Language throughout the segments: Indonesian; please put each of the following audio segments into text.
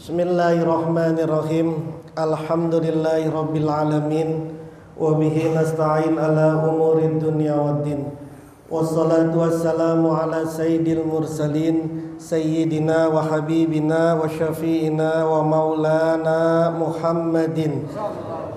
Bismillahirrahmanirrahim. Alhamdulillahi rabbil alamin. Wa bihi nasta'in ala umurid dunya waddin. Wassalatu wassalamu ala sayyidil mursalin sayyidina wa habibina wa syafi'ina wa maulana Muhammadin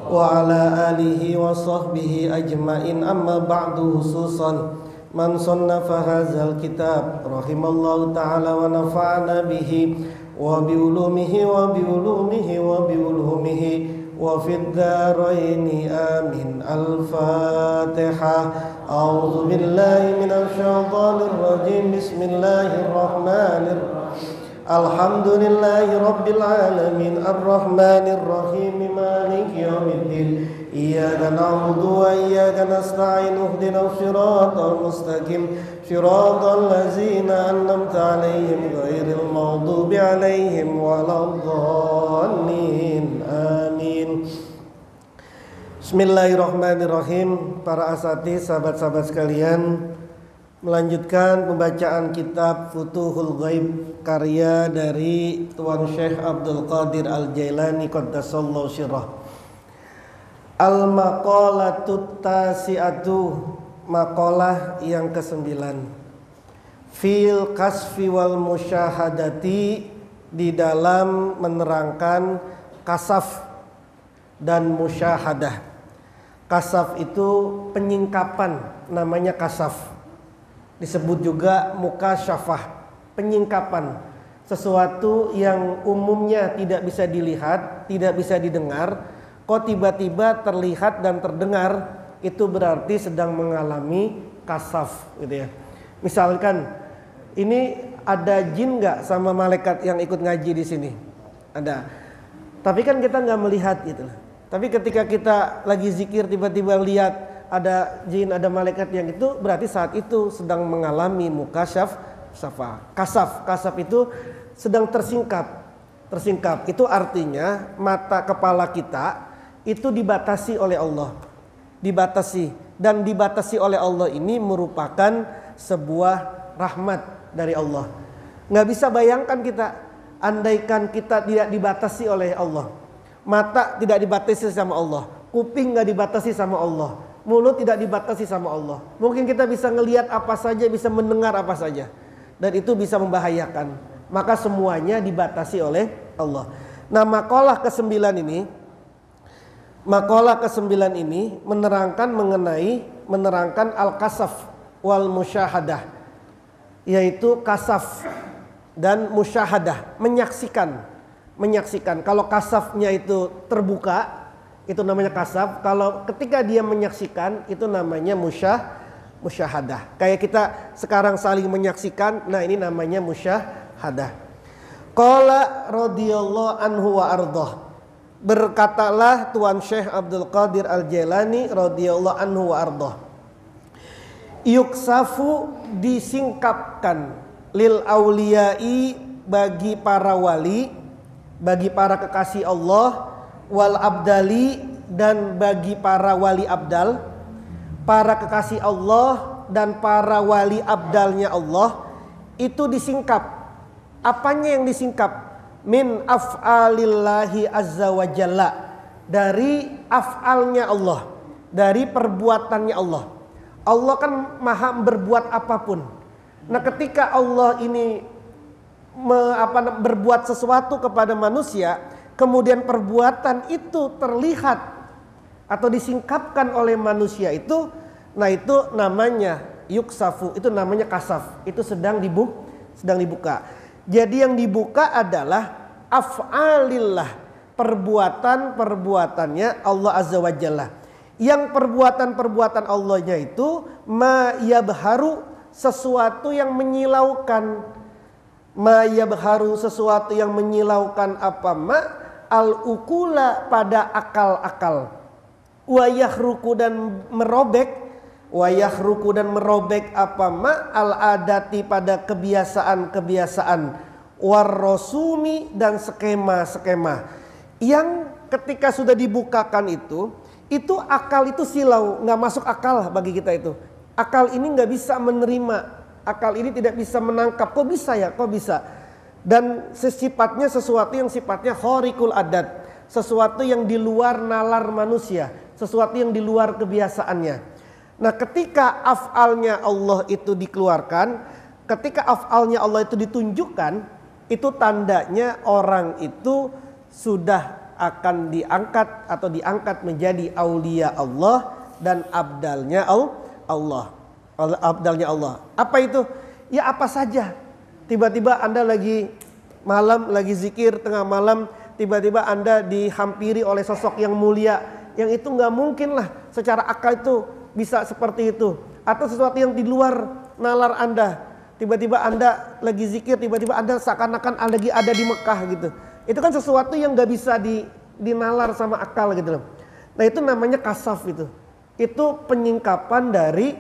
wa ala alihi wa sahbihi ajmain. Amma ba'du, khususan man sannafa hadzal kitab rahimallahu ta'ala wa nafa'ana bihi wa biulumihi wa biulumihi wa biulumihi wa fid dharaini amin. Al-Fatihah. A'udzu billahi minasy syaithanir rajim. Bismillahirrahmanirrahim. Alhamdulillahi rabbil alamin arrahmanir rahim maliki yaumiddin. Iyyaka na'budu wa iyyaka nasta'in ihdinas siratal mustaqim siratal ladzina an'amta 'alaihim ghairil maghdubi 'alaihim waladdallin. Amin. Bismillahirrahmanirrahim. Para asatidz, sahabat-sahabat sekalian, melanjutkan pembacaan kitab Futuhul Ghaib karya dari Tuan Syekh Abdul Qadir Al-Jailani qaddasallahu sirrah. Al-maqalatut tasi'atu, maqalah yang ke-9. Fil kasfi wal musyahadati, di dalam menerangkan kasaf dan musyahadah. Kasaf itu penyingkapan, namanya kasaf. Disebut juga mukasyafah, penyingkapan. Sesuatu yang umumnya tidak bisa dilihat, tidak bisa didengar, kok tiba-tiba terlihat dan terdengar, itu berarti sedang mengalami kasaf, gitu ya. Misalkan ini ada jin nggak sama malaikat yang ikut ngaji di sini? Ada. Tapi kan kita nggak melihat gitu. Tapi ketika kita lagi zikir tiba-tiba lihat ada jin, ada malaikat yang itu, berarti saat itu sedang mengalami mukasyafah. Kasaf itu sedang tersingkap. Itu artinya mata kepala kita itu dibatasi oleh Allah. Dan dibatasi oleh Allah ini merupakan sebuah rahmat dari Allah. Nggak bisa bayangkan kita, andaikan kita tidak dibatasi oleh Allah. Mata tidak dibatasi sama Allah, kuping nggak dibatasi sama Allah, mulut tidak dibatasi sama Allah. Mungkin kita bisa ngelihat apa saja, bisa mendengar apa saja, dan itu bisa membahayakan. Maka semuanya dibatasi oleh Allah. Nah, maqalah ke-9 ini menerangkan al-kasaf wal musyahadah, yaitu kasaf dan musyahadah, menyaksikan. Kalau kasafnya itu terbuka, itu namanya kasaf. Kalau ketika dia menyaksikan, itu namanya musyahadah. Kayak kita sekarang saling menyaksikan, nah ini namanya musyahadah. Qala radhiyallahu anhu wa ardhah. Berkatalah Tuan Syekh Abdul Qadir Al-Jailani radhiyallahu anhu wa ardhah. Yuksafu, disingkapkan, lil auliyai, bagi para wali, bagi para kekasih Allah, wal abdali, dan bagi para wali abdal. Para kekasih Allah dan para wali abdalnya Allah itu disingkap. Apanya yang disingkap? Min af'alillahi azza wa jalla, dari af'alnya Allah, dari perbuatannya Allah. Allah kan maha berbuat apapun. Nah, ketika Allah ini berbuat sesuatu kepada manusia, kemudian perbuatan itu terlihat atau disingkapkan oleh manusia itu, nah itu namanya yuksafu, itu namanya kasaf, itu sedang dibuka. Jadi yang dibuka adalah af'alillah, perbuatannya Allah azza wa jalla. Yang perbuatan Allahnya itu ma yabharu, sesuatu yang menyilaukan. Ma yabharu, sesuatu yang menyilaukan apa? Ma al-ukula, pada akal-akal. Wa yahruku, dan merobek. Wa yahruku, dan merobek apa? Ma al-adati, pada kebiasaan-kebiasaan. Warrosumi, dan skema-skema. Yang ketika sudah dibukakan itu akal itu silau, nggak masuk akal bagi kita itu. Akal ini nggak bisa menerima, akal ini tidak bisa menangkap. Kok bisa ya? Kok bisa? Dan sifatnya sesuatu yang sifatnya khariqul adat, sesuatu yang di luar nalar manusia, sesuatu yang di luar kebiasaannya. Nah, ketika af'alnya Allah itu dikeluarkan, ketika af'alnya Allah itu ditunjukkan, itu tandanya orang itu sudah akan diangkat atau diangkat menjadi aulia Allah dan abdalnya Allah. Abdalnya Allah. Apa itu? Ya apa saja. Tiba-tiba Anda lagi malam, lagi zikir tengah malam, tiba-tiba Anda dihampiri oleh sosok yang mulia, yang itu nggak mungkin lah secara akal itu bisa seperti itu. Atau sesuatu yang di luar nalar Anda. Tiba-tiba Anda lagi zikir, tiba-tiba Anda seakan-akan lagi ada di Mekah gitu. Itu kan sesuatu yang nggak bisa dinalar sama akal gitu loh. Nah, itu namanya kasaf itu. Itu penyingkapan dari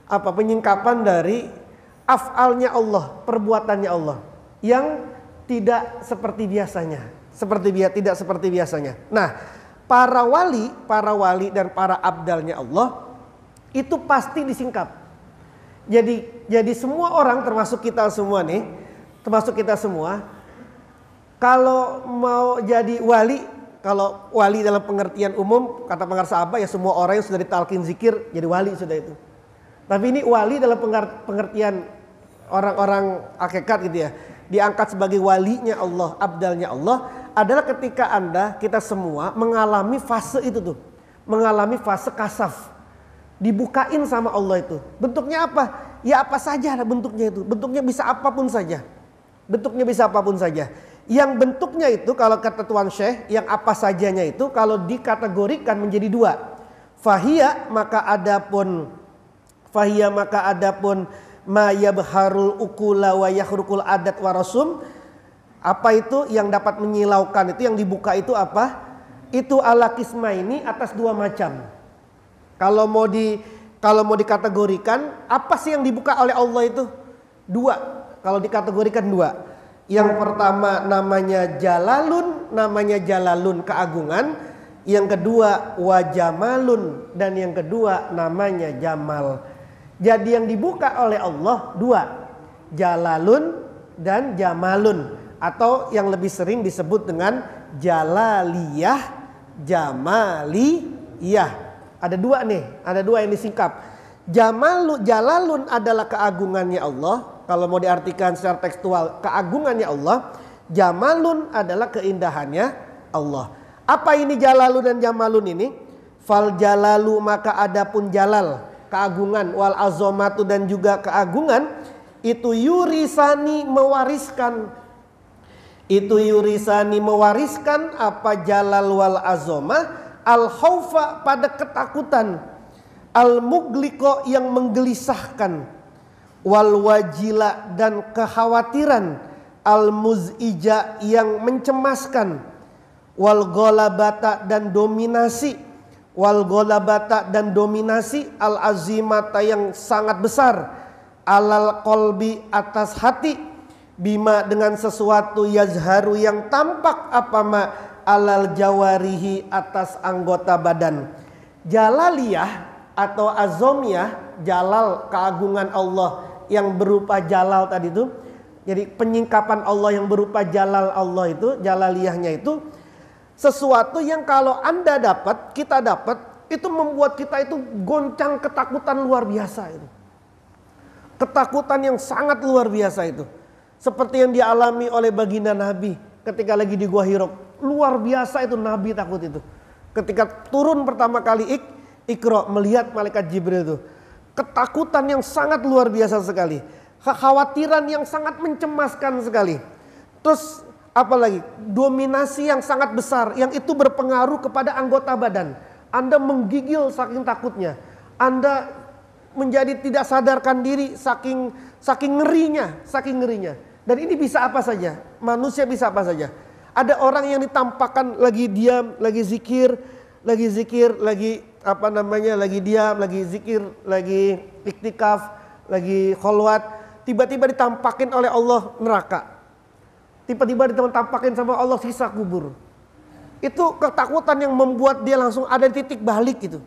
apa? Penyingkapan dari af'alnya Allah, perbuatannya Allah yang tidak seperti biasanya, tidak seperti biasanya. Nah, para wali dan para abdalnya Allah itu pasti disingkap. Jadi semua orang termasuk kita semua nih, kalau mau jadi wali, kalau wali dalam pengertian umum kata pengarsa Abah ya semua orang yang sudah ditalkin zikir jadi wali sudah itu. Tapi ini wali dalam pengertian orang-orang hakikat gitu ya, diangkat sebagai walinya Allah, abdalnya Allah adalah ketika kita semua mengalami fase itu tuh, mengalami fase kasaf, dibukain sama Allah itu. Bentuknya apa? Ya apa saja bentuknya itu, bentuknya bisa apapun saja, Yang bentuknya itu kalau kata Tuan Syekh, yang apa sajanya itu kalau dikategorikan menjadi dua. Fahiyya maka adapun ma yabharul ukula wa yahrukul adat wa rasum. Apa itu yang dapat menyilaukan itu, yang dibuka itu apa? Itu ala kismaini, atas dua macam. Kalau mau dikategorikan, apa sih yang dibuka oleh Allah itu? Dua. Kalau dikategorikan dua. Yang pertama namanya jalalun keagungan. Yang kedua wajamalun, dan yang kedua namanya jamal. Jadi yang dibuka oleh Allah dua, jalalun dan jamalun, atau yang lebih sering disebut dengan jalaliyah, jamaliyah. Ada dua yang disingkap. Jalalun adalah keagungannya Allah. Kalau mau diartikan secara tekstual, keagungannya Allah. Jamalun adalah keindahannya Allah. Apa ini jalalun dan jamalun ini? Fal jalalu maka adapun jalal, keagungan, wal azomatu dan juga keagungan, itu yurisani mewariskan apa jalal wal azomah, al khaufa pada ketakutan, al mugliko yang menggelisahkan, wal wajila dan kekhawatiran, al muzija yang mencemaskan, wal golabata dan dominasi, al azimata yang sangat besar, alal kolbi atas hati, bima dengan sesuatu yazharu yang tampak apa ma alal jawarihi atas anggota badan. Jalaliyah atau azomiyah, jalal keagungan Allah yang berupa jalal tadi itu. Jadi penyingkapan Allah yang berupa jalal Allah itu, jalaliyahnya itu sesuatu yang kalau Anda dapat, kita dapat, itu membuat kita itu goncang ketakutan luar biasa itu. Ketakutan yang sangat luar biasa itu. Seperti yang dialami oleh baginda Nabi ketika lagi di Gua Hiro. Luar biasa itu Nabi takut itu. Ketika turun pertama kali Iqra melihat malaikat Jibril itu. Ketakutan yang sangat luar biasa sekali. Kekhawatiran yang sangat mencemaskan sekali. Terus apalagi dominasi yang sangat besar yang itu berpengaruh kepada anggota badan. Anda menggigil saking takutnya. Anda menjadi tidak sadarkan diri saking ngerinya. Dan ini bisa apa saja. Manusia bisa apa saja. Ada orang yang ditampakkan lagi diam, lagi zikir, lagi diam, lagi zikir, lagi iktikaf, lagi kholwat, tiba-tiba ditampakin oleh Allah neraka. Tiba-tiba ditampakin sama Allah sisa kubur. Itu ketakutan yang membuat dia langsung ada di titik balik gitu.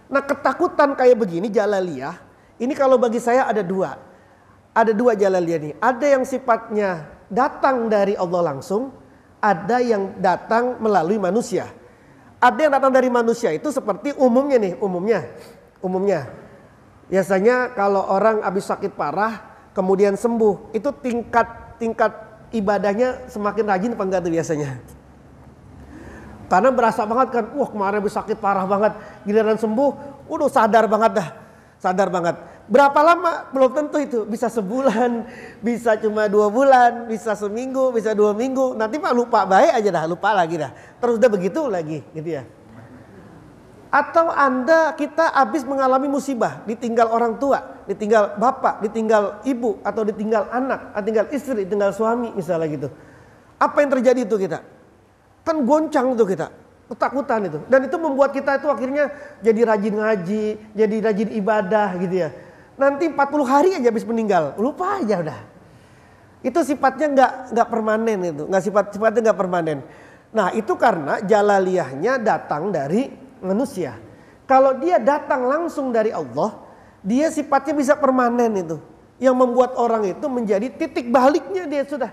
Nah, ketakutan kayak begini jalaliyah, ini kalau bagi saya ada dua. ada dua jalaliyah nih. Ada yang sifatnya datang dari Allah langsung, ada yang datang melalui manusia. Ada yang datang dari manusia itu seperti umumnya nih, umumnya. Biasanya kalau orang habis sakit parah kemudian sembuh, itu tingkat ibadahnya semakin rajin apa enggak tuh biasanya? Karena berasa banget kan, wah kemarin habis sakit parah banget, giliran sembuh, udah sadar banget. Berapa lama? Belum tentu itu, bisa sebulan, bisa cuma 2 bulan, bisa seminggu, bisa 2 minggu. Nanti mah lupa baik aja dah, lupa lagi dah. Terus udah begitu lagi, gitu ya. Atau kita habis mengalami musibah, ditinggal orang tua, ditinggal bapak, ditinggal ibu, atau ditinggal anak, ditinggal istri, ditinggal suami, misalnya gitu. Apa yang terjadi itu kita? Kan goncang tuh kita, ketakutan itu. Dan itu membuat kita itu akhirnya jadi rajin ngaji, jadi rajin ibadah gitu ya. Nanti 40 hari aja habis meninggal, lupa aja udah. Itu sifatnya nggak permanen itu, sifatnya nggak permanen. Nah itu karena jalaliyahnya datang dari manusia. Kalau dia datang langsung dari Allah, dia sifatnya bisa permanen itu. Yang membuat orang itu menjadi titik baliknya dia sudah.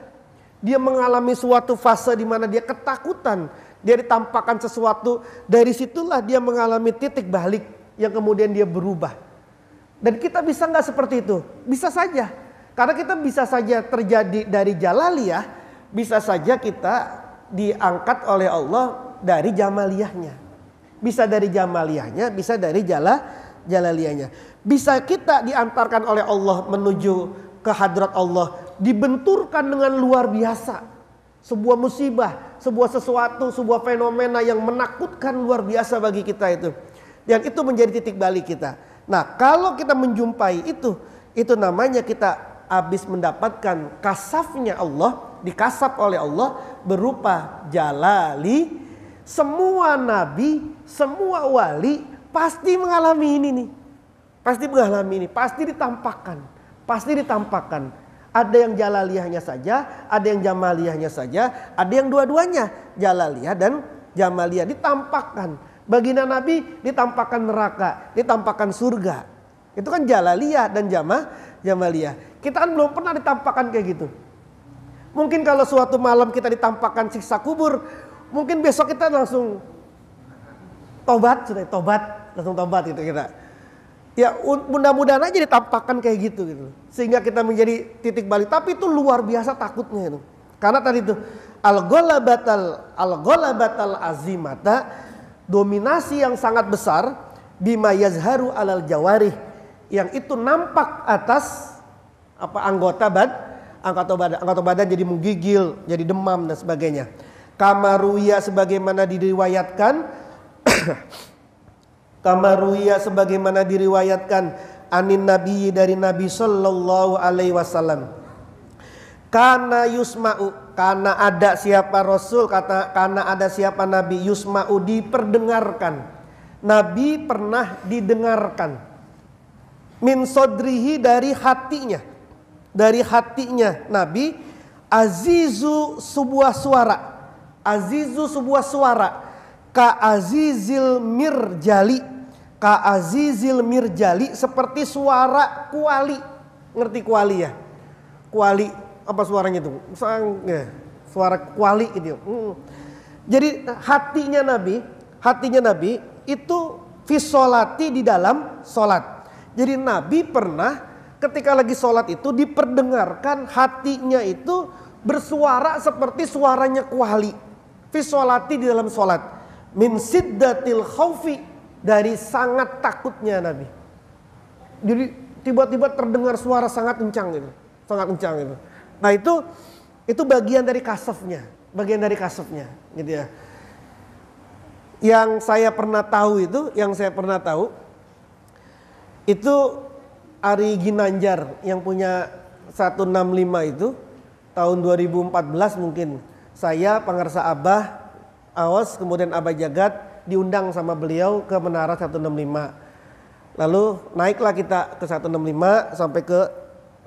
Dia mengalami suatu fase di mana dia ketakutan, dia ditampakkan sesuatu, dari situlah dia mengalami titik balik yang kemudian dia berubah. Dan kita bisa nggak seperti itu? Bisa saja, karena kita bisa saja terjadi dari jalaliyah, bisa saja kita diangkat oleh Allah dari jamaliyahnya. Bisa dari jamaliyahnya, bisa dari jalaliyahnya. Bisa kita diantarkan oleh Allah menuju ke hadrat Allah, dibenturkan dengan luar biasa. Sebuah musibah, sebuah sesuatu, sebuah fenomena yang menakutkan luar biasa bagi kita itu. Dan itu menjadi titik balik kita. Nah kalau kita menjumpai itu namanya kita habis mendapatkan kasafnya Allah, dikasap oleh Allah berupa jalali. Semua nabi, semua wali pasti mengalami ini nih. Pasti ditampakkan. Ada yang jalaliyahnya saja, ada yang jamaliyahnya saja, ada yang dua-duanya, jalaliyah dan jamaliyah ditampakkan. Baginda Nabi ditampakkan neraka, ditampakkan surga. Itu kan jalaliyah dan jamaliyah. Kita kan belum pernah ditampakkan kayak gitu. Mungkin kalau suatu malam kita ditampakkan siksa kubur, mungkin besok kita langsung tobat gitu kita. Ya mudah-mudahan aja ditampakkan kayak gitu. Sehingga kita menjadi titik balik. Tapi itu luar biasa takutnya itu. Karena tadi itu al-ghalabatal azimata, dominasi yang sangat besar, bima yazharu alal jawarih, yang itu nampak atas anggota badan jadi menggigil, jadi demam dan sebagainya. Kamaruya sebagaimana diriwayatkan anin nabi, dari Nabi sallallahu alaihi wasallam. Kana yusma'u, karena ada siapa Rasul, karena ada siapa Nabi, yusma'u diperdengarkan. Nabi pernah didengarkan. Min sodrihi, dari hatinya Nabi, azizu sebuah suara, ka azizil mirjali, seperti suara kuali. Ngerti kuali ya? Kuali apa suaranya itu? Suara kuali gitu. Jadi hatinya Nabi itu fisolati, di dalam solat. Jadi Nabi pernah ketika lagi solat itu diperdengarkan hatinya itu bersuara seperti suaranya kuali. Fisolati, di dalam solat. Min siddatil khaufi, dari sangat takutnya Nabi. Jadi tiba-tiba terdengar suara sangat kencang gitu. Nah itu bagian dari kasafnya, gitu ya. Yang saya pernah tahu itu Ari Ginanjar yang punya 165 itu tahun 2014 mungkin. Saya Pangarsa Abah Awas, kemudian Abah Jagat diundang sama beliau ke Menara 165. Lalu naiklah kita ke 165 sampai ke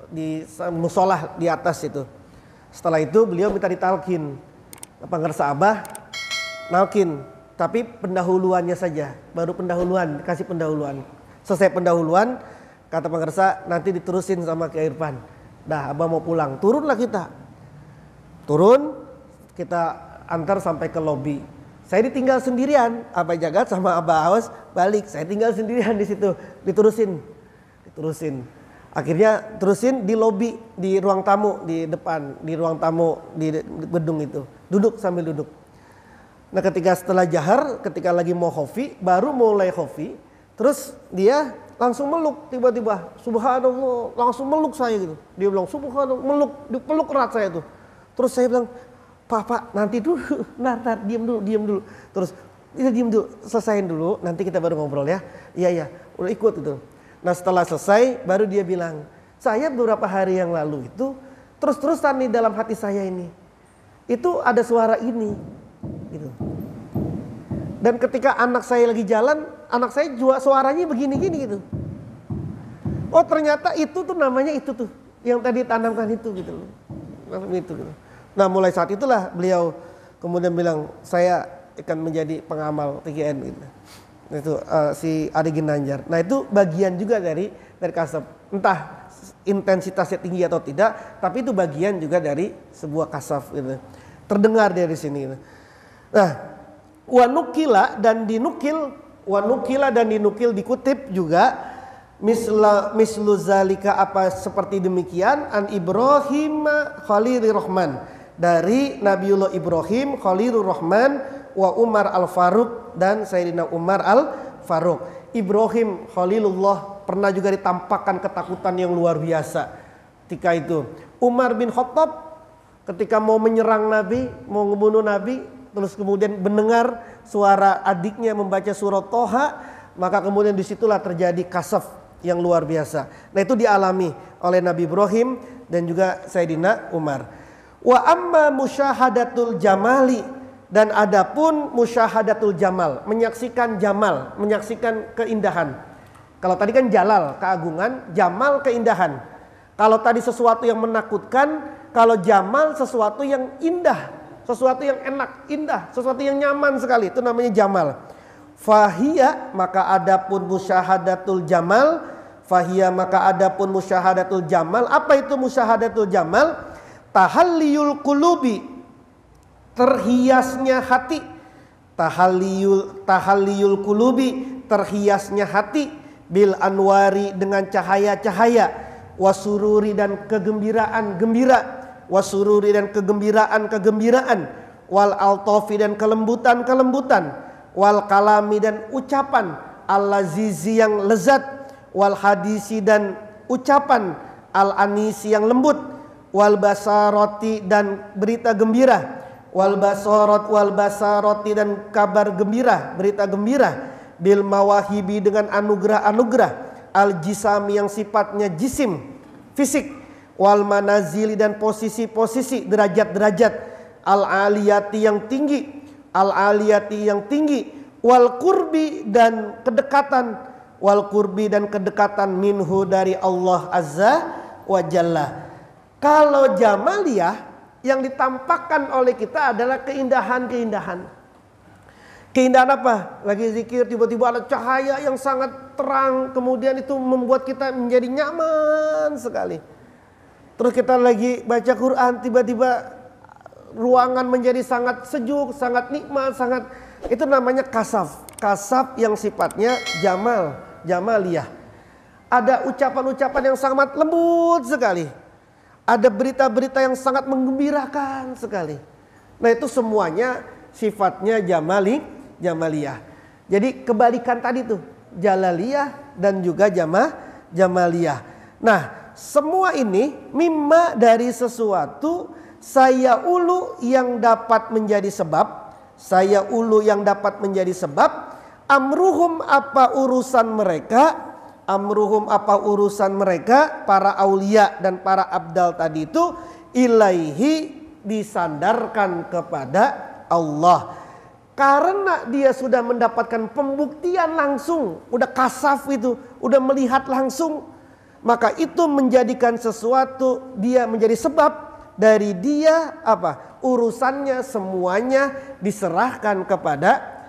di musolah di atas itu. Setelah itu beliau minta ditalkin. Pangarsa Abah nalkin, tapi pendahuluannya saja, baru kasih pendahuluan. Selesai pendahuluan, kata Pangarsa nanti diterusin sama Kiai Irfan. Dah abah mau pulang, turunlah kita. Turun, kita antar sampai ke lobi. Saya ditinggal sendirian, Abah Jagat sama Abah Aos balik. Saya tinggal sendirian di situ, diterusin. Akhirnya terusin di lobi, di ruang tamu di depan, di ruang tamu di gedung itu. Duduk sambil duduk. Nah ketika setelah jahar, ketika lagi mau khofi, baru mulai khofi, terus dia langsung meluk tiba-tiba, subhanallah, langsung meluk saya gitu. Dia bilang subhanallah, peluk erat saya tuh. Terus saya bilang, Pak, nanti dulu, ntar, diam dulu. Terus, diam dulu, selesain dulu, nanti kita baru ngobrol ya. Iya, udah ikut itu. Nah setelah selesai, baru dia bilang, saya beberapa hari yang lalu itu, terus-terusan nih dalam hati saya ini, itu ada suara ini, gitu. Dan ketika anak saya lagi jalan, anak saya juga suaranya begini-gini gitu. Oh ternyata itu tuh namanya itu tuh, yang tadi tanamkan itu gitu. Itu gitu. Nah mulai saat itulah beliau kemudian bilang saya akan menjadi pengamal TGN gitu. Itu si Ari Ginanjar. Nah itu bagian juga dari kasab. Entah intensitasnya tinggi atau tidak, tapi itu bagian juga dari sebuah kasaf gitu. Terdengar dari sini gitu. Nah wanukila dan dinukil dikutip juga mislu zalika apa seperti demikian an Ibrahim Khalilur Rahman, dari Nabiullah Ibrahim Khalilur Rahman wa Umar Al-Faruq dan Sayyidina Umar Al-Faruq. Ibrahim Khalilullah pernah juga ditampakkan ketakutan yang luar biasa ketika itu. Umar bin Khattab ketika mau menyerang Nabi, mau membunuh Nabi, terus kemudian mendengar suara adiknya membaca surat Toha, maka kemudian disitulah terjadi kasaf yang luar biasa. Nah itu dialami oleh Nabi Ibrahim dan juga Sayyidina Umar. Wa amma musyahadatul jamali, dan adapun musyahadatul jamal, menyaksikan keindahan. Kalau tadi kan jalal, keagungan, jamal, keindahan. Kalau tadi sesuatu yang menakutkan, kalau jamal sesuatu yang indah, sesuatu yang enak, indah, sesuatu yang nyaman sekali, itu namanya jamal. Fahiyya maka adapun musyahadatul jamal, apa itu musyahadatul jamal? Tahalliyul qulubi, terhiasnya hati. Tahalliyul qulubi, terhiasnya hati, bil anwari, dengan cahaya-cahaya, wasururi dan kegembiraan, kegembiraan, wal altofi dan kelembutan, wal kalami dan ucapan, al-lazizi yang lezat, wal hadisi dan ucapan, al-anisi yang lembut, wal basaroti dan berita gembira, wal basaroti dan kabar gembira, berita gembira, bil mawahibi dengan anugerah-anugerah, al jisami yang sifatnya jisim, fisik, wal manazili dan posisi-posisi, derajat-derajat, al aliyati yang tinggi, wal kurbi dan kedekatan, minhu dari Allah Azza wa Jalla. Kalau jamaliyah yang ditampakkan oleh kita adalah keindahan. Keindahan apa? Lagi zikir tiba-tiba ada cahaya yang sangat terang, kemudian itu membuat kita menjadi nyaman sekali. Terus kita lagi baca Quran, tiba-tiba ruangan menjadi sangat sejuk, sangat nikmat, itu namanya kasaf. Kasaf yang sifatnya jamaliyah. Ada ucapan-ucapan yang sangat lembut sekali. Ada berita-berita yang sangat menggembirakan sekali. Nah itu semuanya sifatnya jamaliyah. Jadi kebalikan tadi tuh, jalaliyah dan juga jamaliyah. Nah semua ini mimma dari sesuatu saya ulu yang dapat menjadi sebab, amruhum apa urusan mereka para aulia dan para abdal tadi itu, ilaihi disandarkan kepada Allah. Karena dia sudah mendapatkan pembuktian langsung, udah kasaf itu, udah melihat langsung, maka itu menjadikan sesuatu, dia menjadi sebab dari dia apa? Urusannya semuanya diserahkan kepada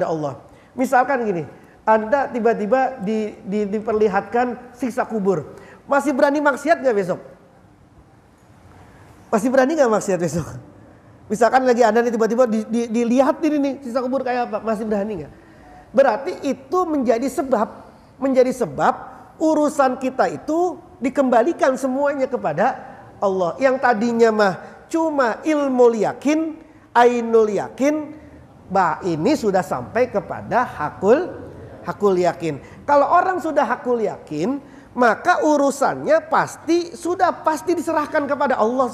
Allah. Misalkan gini, Anda tiba-tiba diperlihatkan siksa kubur, masih berani maksiat nggak besok? Masih berani nggak maksiat besok? Misalkan lagi Anda nih tiba-tiba dilihat ini nih siksa kubur kayak apa, masih berani nggak? Berarti itu menjadi sebab urusan kita itu dikembalikan semuanya kepada Allah. Yang tadinya mah cuma ilmu yakin, ainul yakin, ini sudah sampai kepada hakul yakin. Kalau orang sudah hakul yakin, maka urusannya pasti diserahkan kepada Allah.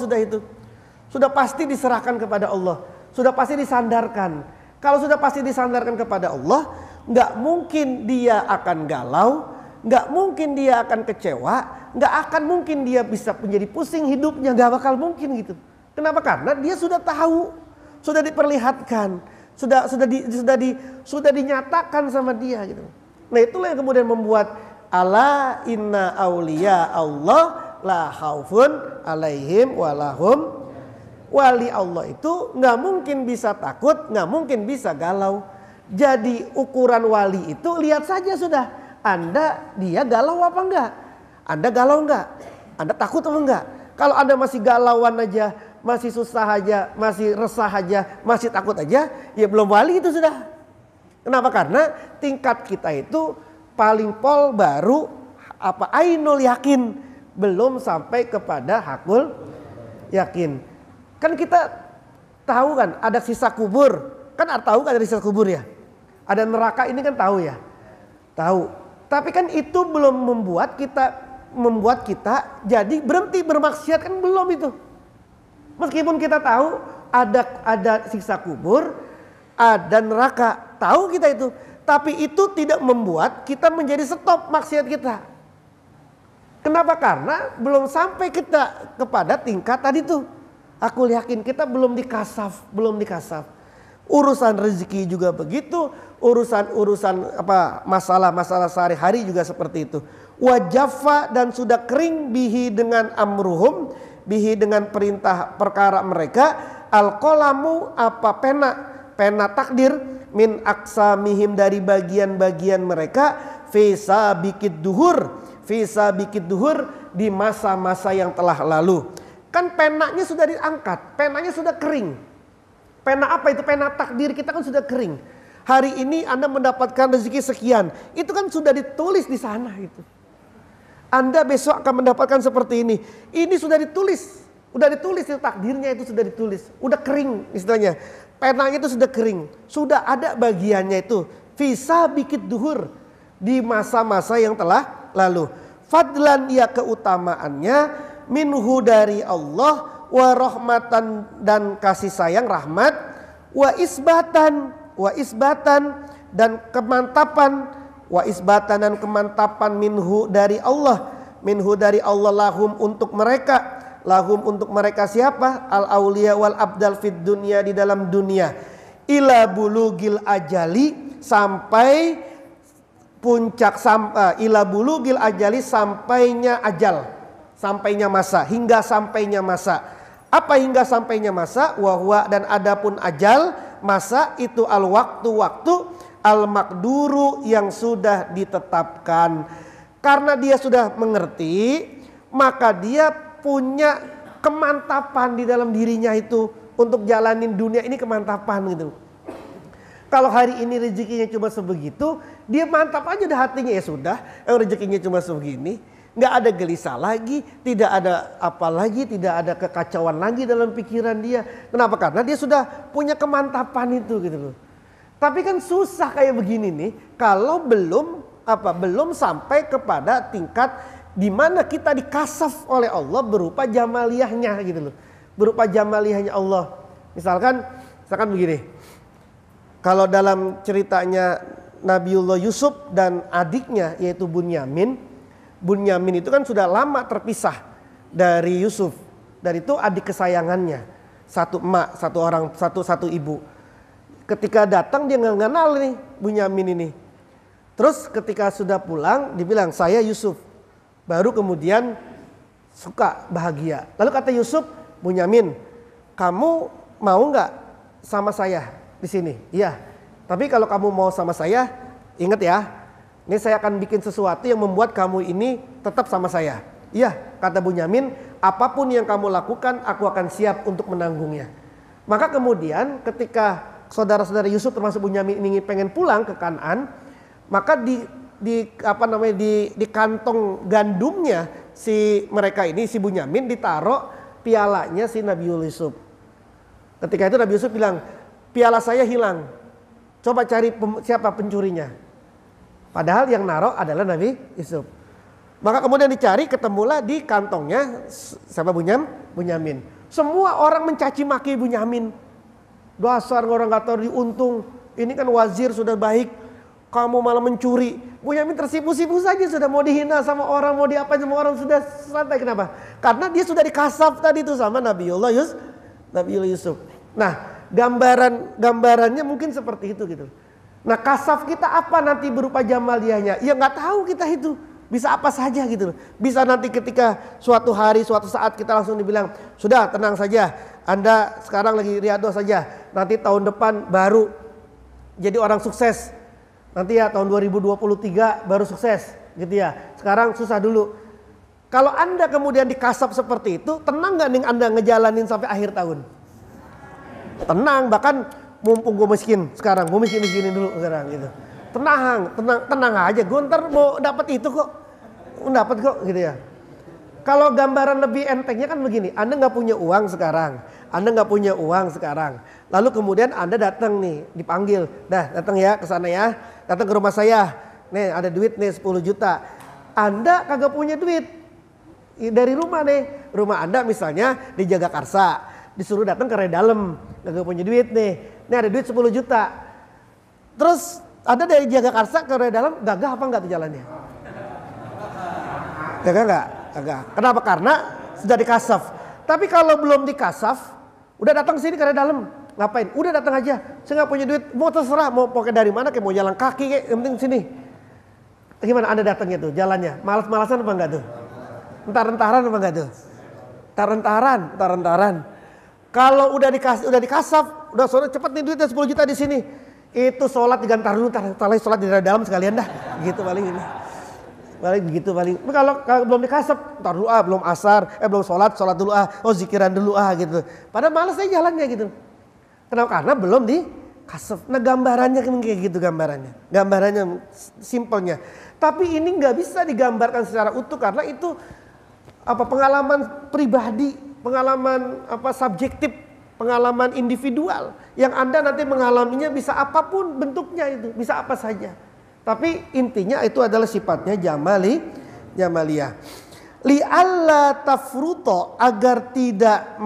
Sudah pasti diserahkan kepada Allah. Sudah pasti disandarkan. Kalau sudah pasti disandarkan kepada Allah, nggak mungkin dia akan galau, nggak mungkin dia akan kecewa, nggak akan mungkin dia bisa menjadi pusing hidupnya, nggak bakal mungkin gitu. Kenapa? Karena dia sudah tahu, sudah diperlihatkan, sudah dinyatakan sama dia gitu. Nah itulah yang kemudian membuat ala inna auliya Allah la khaufun alaihim walahum. Wali Allah itu nggak mungkin bisa takut, nggak mungkin bisa galau. Jadi ukuran wali itu lihat saja sudah, dia galau apa enggak? Anda galau enggak? Anda takut apa enggak? Kalau Anda masih galauan aja, masih susah aja, masih resah aja, masih takut aja, ya belum wali itu sudah. Kenapa? Karena tingkat kita itu paling pol baru ainul yakin, belum sampai kepada hakul yakin. Kan kita tahu kan ada sisa kubur, kan tahu kan ada sisa kubur ya. Ada neraka ini kan tahu ya. Tahu. Tapi kan itu belum membuat kita jadi berhenti bermaksiat, kan belum itu. Meskipun kita tahu ada siksa kubur, ada neraka, tahu kita itu. Tapi itu tidak membuat kita menjadi stop maksiat kita. Kenapa? Karena belum sampai kita kepada tingkat tadi tuh. Aku yakin kita belum dikasaf. Urusan rezeki juga begitu, urusan masalah sehari-hari juga seperti itu. Wajaffa, dan sudah kering bihi dengan amruhum, bihi dengan perintah perkara mereka, al-qalamu pena takdir, min aksamihim dari bagian-bagian mereka, fisa bikid duhur di masa-masa yang telah lalu. Kan penanya sudah diangkat, penanya sudah kering. Pena apa itu? Pena takdir kita kan sudah kering. Hari ini Anda mendapatkan rezeki sekian, itu kan sudah ditulis di sana itu. Anda besok akan mendapatkan seperti ini. Ini sudah ditulis itu, takdirnya itu sudah ditulis, udah kering istilahnya. Penanya itu sudah kering, sudah ada bagiannya itu. Visa bikit duhur di masa-masa yang telah lalu. Fadlan, ya keutamaannya, minhu dari Allah, wa rahmatan, dan kasih sayang rahmat, wa isbatan dan kemantapan, minhu dari Allah lahum untuk mereka siapa? Al auliya wal abdal fid dunya, di dalam dunia, ila bulugil ajali, sampai puncak, ila bulugil ajali, sampainya ajal, sampainya masa, hingga sampainya masa. Apa hingga sampainya masa? Wahwa, dan adapun ajal, masa itu al waktu al makduru, yang sudah ditetapkan. Karena dia sudah mengerti, maka dia punya kemantapan di dalam dirinya itu untuk jalanin dunia ini, kemantapan gitu. Kalau hari ini rezekinya cuma sebegitu, dia mantap aja dah hatinya, ya sudah, rezekinya cuma sebegini. Nggak ada gelisah lagi, tidak ada apa lagi, tidak ada kekacauan lagi dalam pikiran dia. Kenapa? Karena dia sudah punya kemantapan itu gitu loh. Tapi kan susah kayak begini nih, kalau belum sampai kepada tingkat di mana kita dikasaf oleh Allah berupa jamaliyahnya gitu loh. Berupa jamaliyahnya Allah. Misalkan begini. Kalau dalam ceritanya Nabiullah Yusuf dan adiknya yaitu Bunyamin itu kan sudah lama terpisah dari Yusuf. Dan itu adik kesayangannya. Satu emak, satu ibu. Ketika datang dia nggak kenal nih Bunyamin ini. Terus ketika sudah pulang dibilang, saya Yusuf. Baru kemudian suka bahagia. Lalu kata Yusuf, Bunyamin, kamu mau nggak sama saya di sini? Iya. Tapi kalau kamu mau sama saya, ingat ya. Ini saya akan bikin sesuatu yang membuat kamu ini tetap sama saya. Iya, kata Bunyamin, apapun yang kamu lakukan, aku akan siap untuk menanggungnya. Maka kemudian ketika saudara-saudara Yusuf termasuk Bunyamin ini pengen pulang ke Kanaan, maka di kantong gandumnya si mereka ini, si Bunyamin, ditaruh pialanya si Nabi Yusuf. Ketika itu Nabi Yusuf bilang, piala saya hilang, coba cari siapa pencurinya. Padahal yang naruh adalah Nabi Yusuf. Maka kemudian dicari, ketemulah di kantongnya siapa? Bunyamin. Semua orang mencaci maki Bunyamin. Dasar orang gak tahu diuntung, ini kan wazir sudah baik, kamu malah mencuri. Bunyamin tersipu-sipu saja, sudah mau dihina sama orang, mau diapain sama orang, sudah santai. Kenapa? Karena dia sudah dikasaf tadi itu sama Nabiullah Yusuf. Nah, gambarannya mungkin seperti itu gitu. Nah, kasaf kita apa nanti berupa jamaliyahnya? Ya nggak tahu kita itu. Bisa apa saja gitu. Bisa nanti ketika suatu hari, suatu saat kita langsung dibilang, sudah tenang saja, Anda sekarang lagi riyadhah saja, nanti tahun depan baru jadi orang sukses. Nanti ya tahun 2023 baru sukses gitu ya. Sekarang susah dulu. Kalau Anda kemudian dikasap seperti itu, tenang gak nih Anda ngejalanin sampai akhir tahun? Tenang, bahkan mumpung gue miskin sekarang, gue miskinin dulu sekarang gitu. Tenang aja, gue ntar mau dapat itu kok, dapat kok gitu ya. Kalau gambaran lebih entengnya kan begini, Anda nggak punya uang sekarang, lalu kemudian Anda datang nih, dipanggil, datang ya ke sana ya, datang ke rumah saya, nih ada duit nih 10 juta, Anda kagak punya duit, dari rumah nih, rumah Anda misalnya di Jagakarsa, disuruh datang ke Redalem, kagak punya duit nih ada duit 10 juta, terus ada dari Jagakarsa ke Redalem, gagah apa enggak tuh jalannya? Gagah enggak? Gagah. Kenapa? Karena sudah dikasaf. Tapi kalau belum dikasaf, udah datang ke sini ke Redalem, ngapain? Udah datang aja, saya nggak punya duit, mau terserah, mau pakai dari mana, kayak mau jalan kaki, kayak yang penting sini. Gimana Anda datangnya tuh, jalannya? Malas-malasan apa enggak tuh? Entar-entaran apa enggak tuh? Entar-entaran. Kalau udah dikasaf, udah sore cepet nih duitnya 10 juta di sini. Itu sholat digantar dulu, sholat di dalam sekalian dah, gitu paling ini. Paling. Kalau belum dikasep, ntar dulu belum asar, belum sholat dulu zikiran dulu gitu. Padahal malas aja jalannya gitu. Kenapa? Karena belum dikasep. Nah gambarannya kan kayak gitu gambarannya simpelnya. Tapi ini nggak bisa digambarkan secara utuh karena itu pengalaman pribadi, pengalaman subjektif, pengalaman individual yang Anda nanti mengalaminya bisa apapun bentuknya, itu bisa apa saja. Tapi intinya itu adalah sifatnya jamaliyah. Li'alla tafruto, agar tidak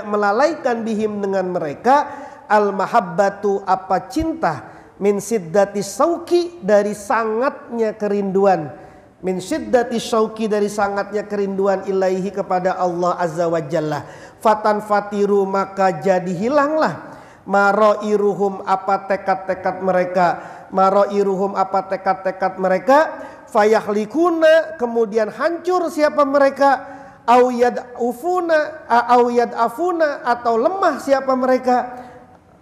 melalaikan bihim dengan mereka al mahabbatu cinta min siddati sauki, dari sangatnya kerinduan, min syiddati syauqi, dari sangatnya kerinduan ilaihi kepada Allah azza wa jalla. Fatan fatiru, maka jadi hilanglah marairuhum, tekad-tekad mereka, fayahlikuna, kemudian hancur siapa mereka, au yad'afuna, atau lemah siapa mereka,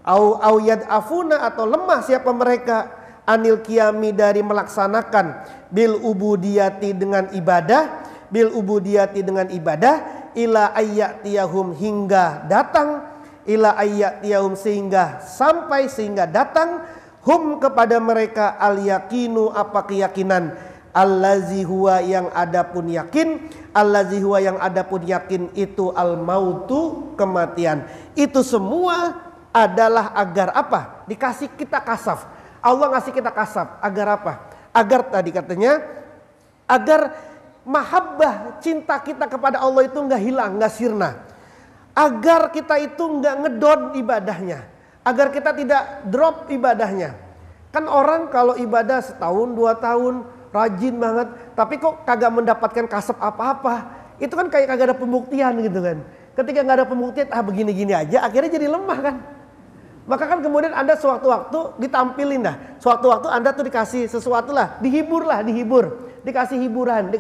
au yad'afuna, atau lemah siapa mereka, anil qiyami, dari melaksanakan bil ubudiyati dengan ibadah, ila ayyatiyahum, hingga datang, sehingga datang hum kepada mereka al yakinu, keyakinan, allazi huwa yang adapun yakin, itu al mautu, kematian. Itu semua adalah agar apa? Dikasih kita kasaf. Allah ngasih kita kasaf agar apa? Agar tadi katanya, agar mahabbah, cinta kita kepada Allah itu nggak hilang, nggak sirna. Agar kita itu nggak ngedon ibadahnya, agar kita tidak drop ibadahnya. Kan orang kalau ibadah setahun 2 tahun rajin banget, tapi kok kagak mendapatkan kasab apa-apa, itu kan kayak kagak ada pembuktian gitu kan. Ketika nggak ada pembuktian, begini-gini aja, akhirnya jadi lemah kan. Maka kan kemudian Anda sewaktu-waktu ditampilin dah, sewaktu-waktu Anda tuh dikasih sesuatu lah, dihibur, dikasih hiburan,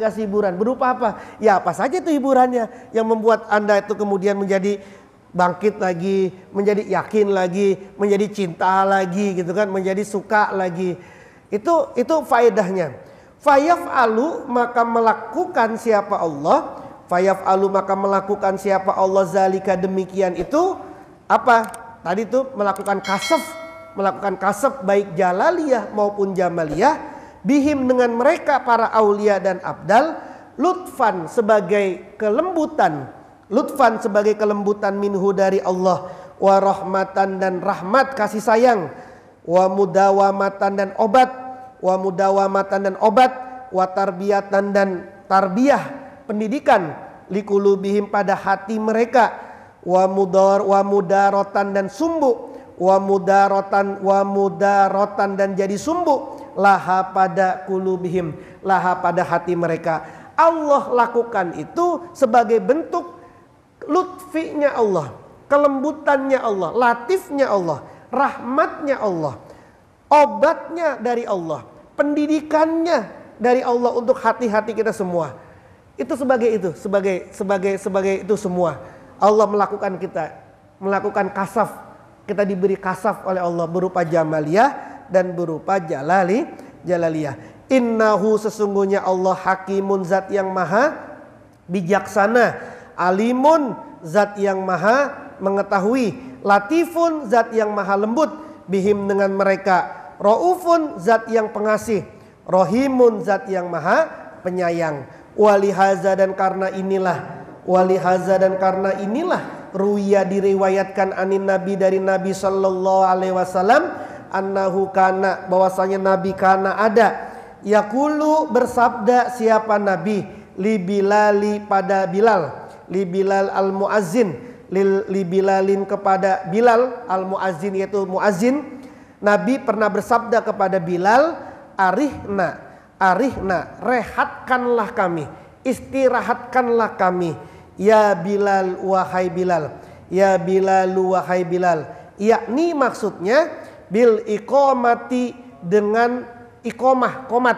berupa apa? Ya apa saja itu hiburannya yang membuat Anda itu kemudian menjadi bangkit lagi, menjadi yakin lagi, menjadi cinta lagi gitu kan, menjadi suka lagi. Itu faedahnya. Fayaf'alu maka melakukan siapa Allah, fayaf'alu maka melakukan siapa Allah zalika demikian itu apa? Tadi itu melakukan kasaf baik jalaliyah maupun jamaliyah bihim dengan mereka para aulia dan abdal lutfan sebagai kelembutan minhu dari Allah, wa rahmatan dan rahmat kasih sayang, wa mudawamatan dan obat, wa tarbiyatan dan tarbiyah pendidikan, likulubihim pada hati mereka, wa mudarotan dan sumbu, wa mudarotan dan jadi sumbu, laha pada kulubihim, laha pada hati mereka. Allah lakukan itu sebagai bentuk lutfinya Allah, kelembutannya Allah, latifnya Allah, rahmatnya Allah, obatnya dari Allah, pendidikannya dari Allah untuk hati-hati kita semua. Itu sebagai itu semua. Allah melakukan kasaf. Kita diberi kasaf oleh Allah berupa jamaliyah dan berupa jalaliyah. Innahu sesungguhnya Allah hakimun zat yang maha bijaksana, alimun zat yang maha mengetahui, latifun zat yang maha lembut, bihim dengan mereka, raufun zat yang pengasih, rohimun zat yang maha penyayang. Walihaza dan karena inilah ruya diriwayatkan anin nabi dari Nabi sallallahu alaihi wasallam annahu kana bahwasanya Nabi kana ada yaqulu bersabda siapa Nabi li Bilali pada Bilal, li Bilal al muazzin, li Bilalin kepada Bilal al muazzin yaitu muazzin. Nabi pernah bersabda kepada Bilal, arihna rehatkanlah kami, istirahatkanlah kami, ya Bilal wahai Bilal, ya Bilal wahai Bilal, yakni maksudnya bil iqamati dengan iqamah, qomat,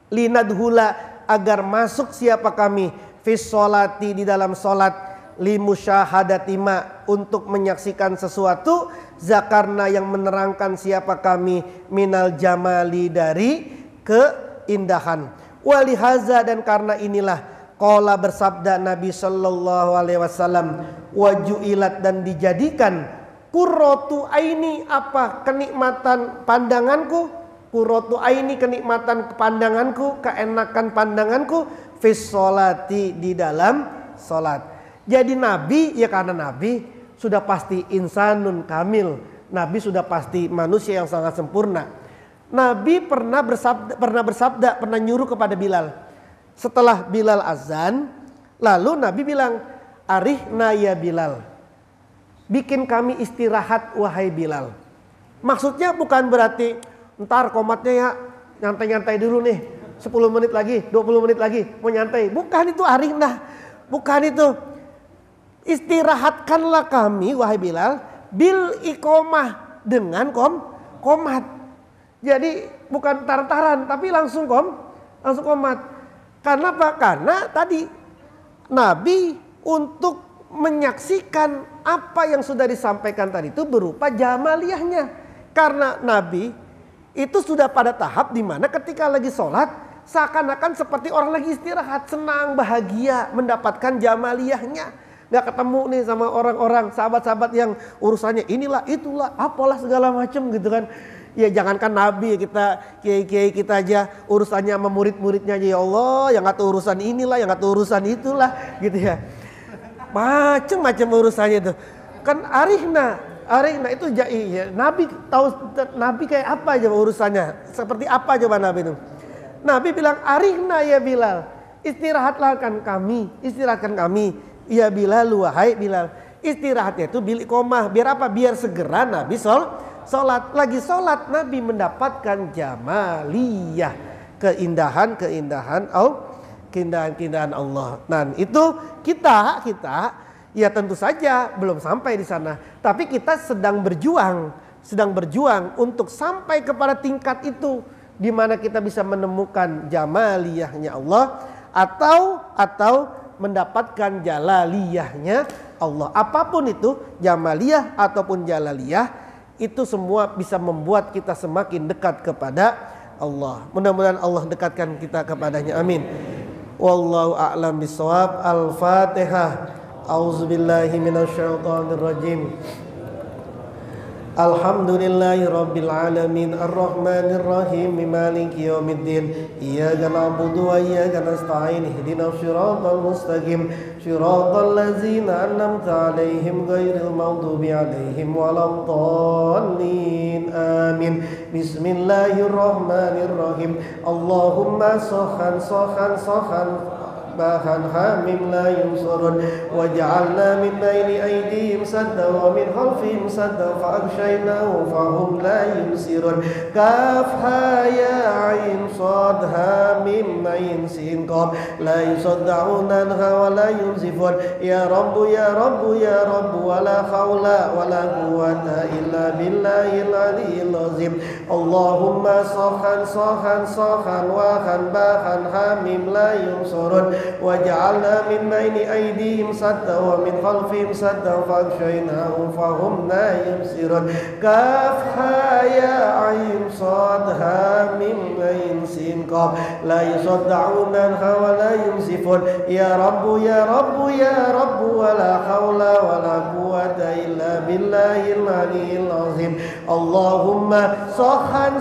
linadhula agar masuk siapa kami, fis sholati di dalam solat, limusyahadatima untuk menyaksikan sesuatu, zakarna yang menerangkan siapa kami, minal jamali dari keindahan. Walihaza dan karena inilah qala bersabda Nabi sallallahu alaihi wasallam, wajuilat dan dijadikan qurratu aini apa kenikmatan pandanganku, qurratu aini kenikmatan pandanganku, keenakan pandanganku, fis sholati di dalam salat. Jadi Nabi ya karena Nabi sudah pasti insanun kamil, Nabi sudah pasti manusia yang sangat sempurna. Nabi pernah bersabda, pernah nyuruh kepada Bilal. Setelah Bilal azan, lalu Nabi bilang, arihna ya Bilal, bikin kami istirahat wahai Bilal. Maksudnya bukan berarti ntar komatnya ya nyantai-nyantai dulu nih 10 menit lagi, 20 menit lagi mau nyantai. Bukan itu arihna, bukan itu. Istirahatkanlah kami wahai Bilal bil iqomah dengan komat. Jadi bukan tar-taran tapi langsung komat. Karena apa? Karena tadi Nabi untuk menyaksikan apa yang sudah disampaikan tadi itu berupa jamaliyahnya. Karena Nabi itu sudah pada tahap di mana ketika lagi sholat seakan-akan seperti orang lagi istirahat, senang, bahagia mendapatkan jamaliyahnya. Gak ketemu nih sama orang-orang sahabat-sahabat yang urusannya inilah itulah apalah segala macam gitu kan. Ya jangankan Nabi, kita kiai-kiai kita aja urusannya sama murid-muridnya aja, ya Allah yang ngatur urusan inilah, yang ngatur urusan itulah gitu ya. Macem-macem urusannya itu. Kan arihna itu ya, Nabi tahu Nabi kayak apa aja urusannya, seperti apa coba Nabi itu. Nabi bilang arihna ya Bilal, istirahatkan kami, ya Bilal wahai Bilal. Istirahatnya itu bil iqomah, biar apa? Biar segera Nabi sholat. Lagi sholat Nabi mendapatkan jamaliyah, keindahan Allah. Nah itu kita ya tentu saja belum sampai di sana, tapi kita sedang berjuang untuk sampai kepada tingkat itu, di mana kita bisa menemukan jamaliyahnya Allah atau mendapatkan jalaliyahnya Allah. Apapun itu, jamaliyah ataupun jalaliyah, itu semua bisa membuat kita semakin dekat kepada Allah. Mudah-mudahan Allah dekatkan kita kepadanya. Amin. Wallahu a'lam bishawab. Al-Fatihah. A'udzubillahi minasyaitonirrajim. Alhamdulillahi rabbil alamin arrahmanir rahim maliki yaumiddin iyyaka na'budu wa iyyaka nasta'in ihdinas siratal mustaqim siratal ladzina an'amta 'alaihim ghairil maghdubi 'alaihim waladdallin amin. Bismillahirrahmanirrahim. Allahumma sokhan bahan hamim la yunsurun waj'alna min bayni aydihim sadda wa min khalfihim sadda fa aghshaynahum fahum la yubsirun. Kaf ha ya ain sad ha mim ain sin qaf la yusaddauna anha wa la yunzifun. Ya rabbu ya rabbu ya rabbu wa la haula wa la quwwata illa billahil aliyyil azim. Allahumma sokhan wa khan bahan hamim la yunsurun waj'alna min bayni aydihim sadda wa min khalfihim sadda faghshaynahum fahum la yubsirun. Kaf ha ya ain sad ha mim ain sin qaf la yusaddauna anha wa la yunzifun. Ya rabbu ya rabbu ya rabbu wa la haula wa la quwwata illa billahil aliyyil azim. Allahumma sokhan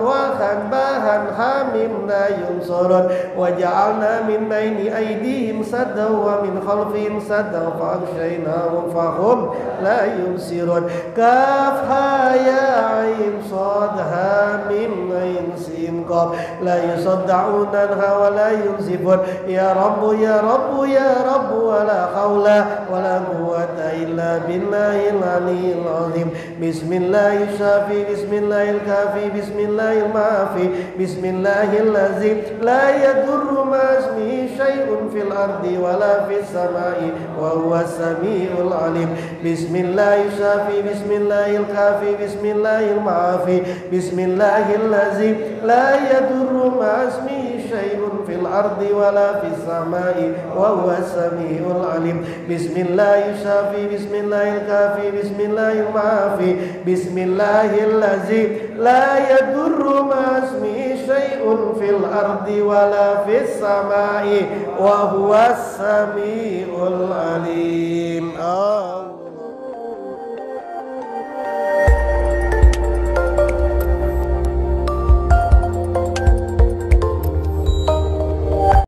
wa khan bahan hamim la yunsurun waj'alna min bayni aydihim sadda wa min khalfihim sadda faghshaynahum fahum la yubsirun. Kaf ha ya ain sad ha mim ain sin qaf la yusaddauna anha wa la yunzifun. Ya rabbu ya rabbu ya rabbu wa la haula wa la quwwata illa billahil aliyyil azim. Bismillahir syafi bismillahil kafi bismillahil maafi bismillahil ladzi la yadurru ismihi syai'un fil ardi wala fis samai wa huwas samiul alim. Bismillahir syafi bismillahil kafi bismillahil maafi bismillahil ladzi la yadurru ma ismihi syai'un fil ardi wala fis samai wa huwas samiul alim. Bismillahir syafi bismillahil kafi bismillahil maafi bismillahil ladzi la yadurru ma ismihi syai'un fil ardi wala fis samai wa huwas samiul